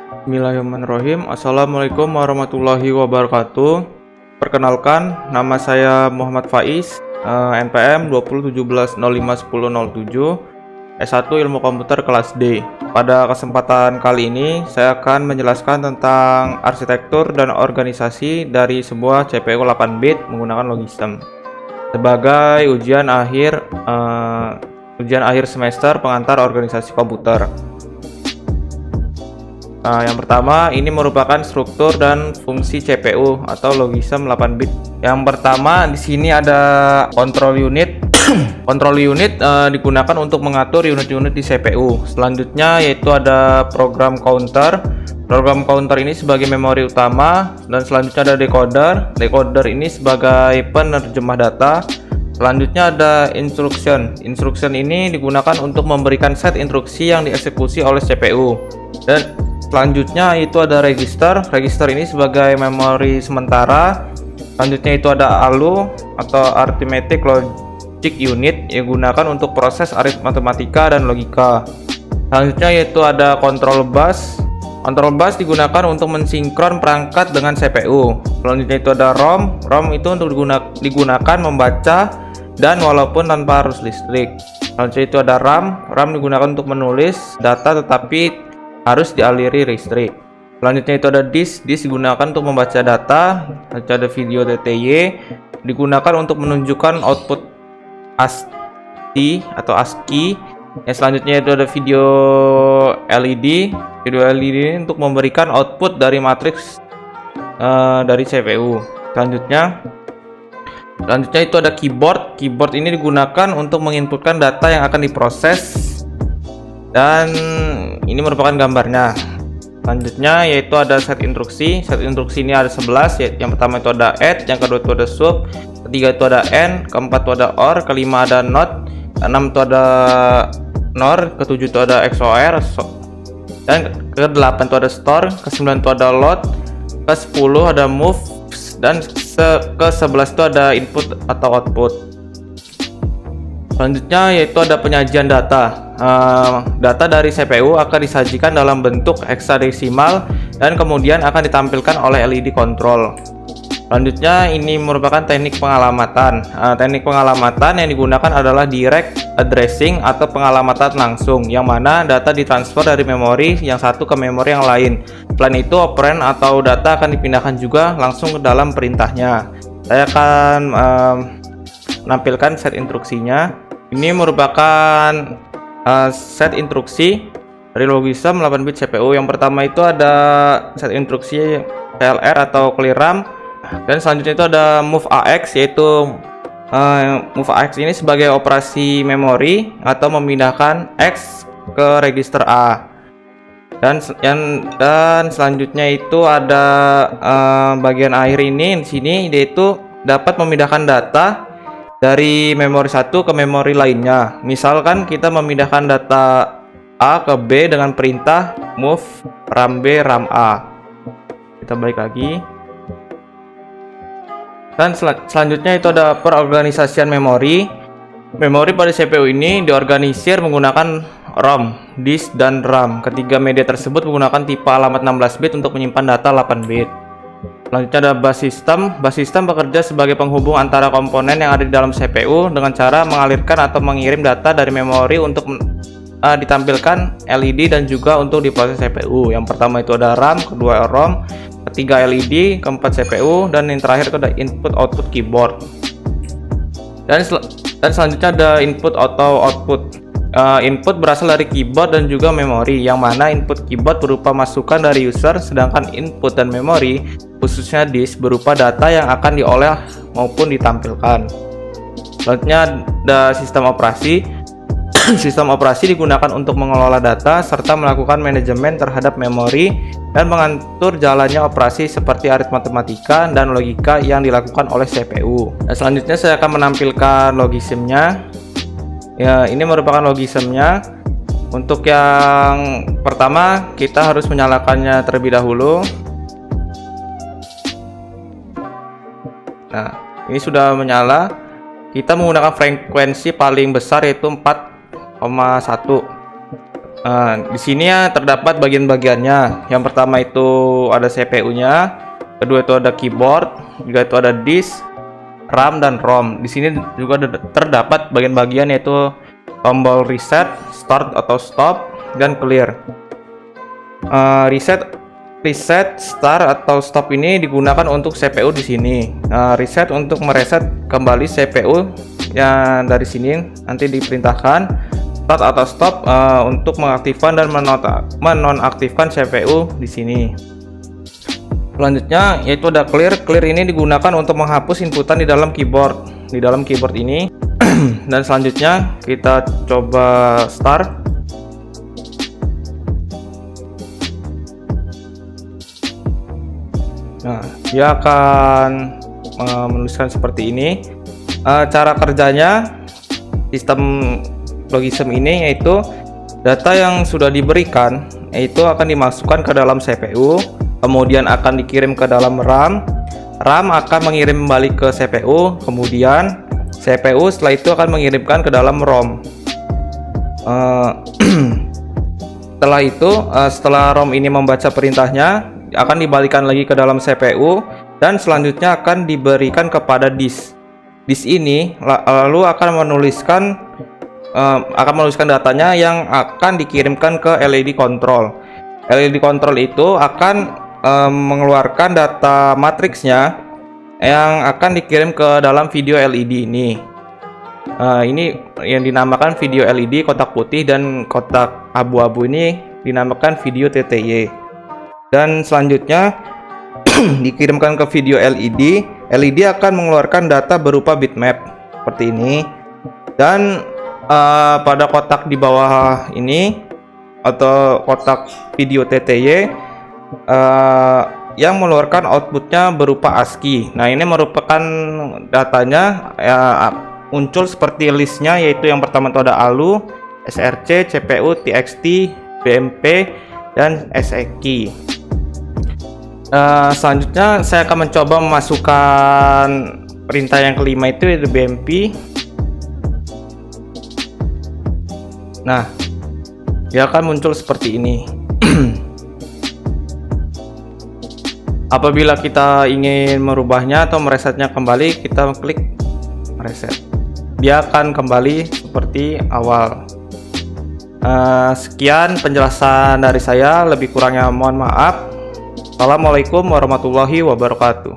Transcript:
Bismillahirrahmanirrahim. Assalamualaikum warahmatullahi wabarakatuh. Perkenalkan, nama saya Muhammad Faiz, NPM 2017051007, S1 Ilmu Komputer kelas D. Pada kesempatan kali ini, saya akan menjelaskan tentang arsitektur dan organisasi dari sebuah CPU 8-bit menggunakan Logistem sebagai ujian akhir semester pengantar organisasi komputer. Yang pertama, ini merupakan struktur dan fungsi CPU atau Logistem 8-bit. Yang pertama, di sini ada control unit. Control unit digunakan untuk mengatur unit-unit di CPU. Selanjutnya yaitu ada program counter. Program counter ini sebagai memori utama, dan selanjutnya ada decoder. Decoder ini sebagai penerjemah data. Selanjutnya ada instruction. Instruction ini digunakan untuk memberikan set instruksi yang dieksekusi oleh CPU. Dan selanjutnya itu ada register. Register ini sebagai memori sementara. Selanjutnya itu ada ALU atau Arithmetic Logic Unit yang digunakan untuk proses aritmatika dan logika. Selanjutnya yaitu ada control bus. Control bus digunakan untuk mensinkron perangkat dengan CPU. Selanjutnya itu ada ROM. ROM itu untuk digunakan membaca dan walaupun tanpa arus listrik. Selanjutnya itu ada RAM. RAM digunakan untuk menulis data tetapi harus dialiri listrik. Selanjutnya itu ada disk. Disk digunakan untuk membaca data. Selanjutnya ada video DTY digunakan untuk menunjukkan output ASCII atau ASCII. Yang selanjutnya itu ada video LED. Video LED ini untuk memberikan output dari matriks dari CPU. Selanjutnya itu ada keyboard. Keyboard ini digunakan untuk menginputkan data yang akan diproses, dan ini merupakan gambarnya. Selanjutnya yaitu ada set instruksi. Set instruksi ini ada 11. Yang pertama itu ada add, yang kedua itu ada sub, ketiga itu ada end, keempat itu ada or, kelima ada not, keenam itu ada nor, ketujuh itu ada XOR, dan ke-8 itu ada store, ke-9 itu ada load, ke-10 ada move, dan ke-11 itu ada input atau output. Selanjutnya yaitu ada penyajian data. Data dari CPU akan disajikan dalam bentuk heksadesimal dan kemudian akan ditampilkan oleh LED control. Selanjutnya ini merupakan teknik pengalamatan. Teknik pengalamatan yang digunakan adalah direct addressing atau pengalamatan langsung, yang mana data ditransfer dari memori yang satu ke memori yang lain. Selain itu, operand atau data akan dipindahkan juga langsung ke dalam perintahnya. Saya akan menampilkan set instruksinya. Ini merupakan set instruksi dari Logistem 8-bit CPU. Yang pertama itu ada set instruksi CLR atau clear RAM, dan selanjutnya itu ada move AX, yaitu move AX ini sebagai operasi memori atau memindahkan X ke register A. Dan selanjutnya itu ada bagian akhir ini di sini, yaitu dapat memindahkan data dari memori satu ke memori lainnya. Misalkan kita memindahkan data A ke B dengan perintah move RAM B RAM A. Kita balik lagi. Dan selanjutnya itu ada perorganisasian memori. Memori pada CPU ini diorganisir menggunakan ROM, disk, dan RAM. Ketiga media tersebut menggunakan tipe alamat 16 bit untuk menyimpan data 8 bit. Selanjutnya ada bus system. Bus system bekerja sebagai penghubung antara komponen yang ada di dalam CPU dengan cara mengalirkan atau mengirim data dari memori untuk ditampilkan LED dan juga untuk diproses CPU. Yang pertama itu ada RAM, kedua ROM, ketiga LED, keempat CPU, dan yang terakhir itu ada input output keyboard. Dan selanjutnya ada input atau output. Input berasal dari keyboard dan juga memori, yang mana input keyboard berupa masukan dari user, sedangkan input dan memori khususnya disk berupa data yang akan diolah maupun ditampilkan. Selanjutnya ada sistem operasi. Sistem operasi digunakan untuk mengelola data serta melakukan manajemen terhadap memori dan mengatur jalannya operasi seperti aritmatika dan logika yang dilakukan oleh CPU. Nah, selanjutnya saya akan menampilkan logistemnya. Ya, ini merupakan logistemnya. Untuk yang pertama, kita harus menyalakannya terlebih dahulu. Nah, ini sudah menyala. Kita menggunakan frekuensi paling besar yaitu 4,1. Di sini ya terdapat bagian-bagiannya. Yang pertama itu ada CPU-nya, kedua itu ada keyboard, juga itu ada disk, RAM dan ROM. Di sini juga terdapat bagian-bagian yaitu tombol reset, start atau stop, dan clear. Reset, start atau stop ini digunakan untuk CPU di sini. Reset untuk mereset kembali CPU yang dari sini nanti diperintahkan. Start atau stop untuk mengaktifkan dan menonaktifkan CPU di sini. Selanjutnya yaitu ada clear. Clear ini digunakan untuk menghapus inputan di dalam keyboard. Di dalam keyboard ini. Dan selanjutnya kita coba start. Nah, dia akan menuliskan seperti ini. Cara kerjanya sistem Logism ini yaitu data yang sudah diberikan itu akan dimasukkan ke dalam CPU, kemudian akan dikirim ke dalam RAM. RAM akan mengirim kembali ke CPU, kemudian CPU setelah itu akan mengirimkan ke dalam ROM. Setelah itu, setelah ROM ini membaca perintahnya, akan dibalikan lagi ke dalam CPU dan selanjutnya akan diberikan kepada disk. Disk ini lalu akan menuliskan datanya yang akan dikirimkan ke LED control. LED control itu akan mengeluarkan data matriksnya yang akan dikirim ke dalam video LED ini. Ini yang dinamakan video LED kotak putih, dan kotak abu-abu ini dinamakan video TTY. Dan selanjutnya dikirimkan ke video LED. LED akan mengeluarkan data berupa bitmap seperti ini. Dan pada kotak di bawah ini atau kotak video TTY yang mengeluarkan outputnya berupa ASCII. Nah, ini merupakan datanya muncul seperti listnya, yaitu yang pertama itu ada ALU, SRC, CPU, TXT, BMP, dan SEKI. Selanjutnya saya akan mencoba memasukkan perintah yang kelima itu yaitu BMP. Nah, dia akan muncul seperti ini. Apabila kita ingin merubahnya atau meresetnya kembali, kita klik reset. Dia akan kembali seperti awal. Sekian penjelasan dari saya, lebih kurangnya mohon maaf. Assalamualaikum warahmatullahi wabarakatuh.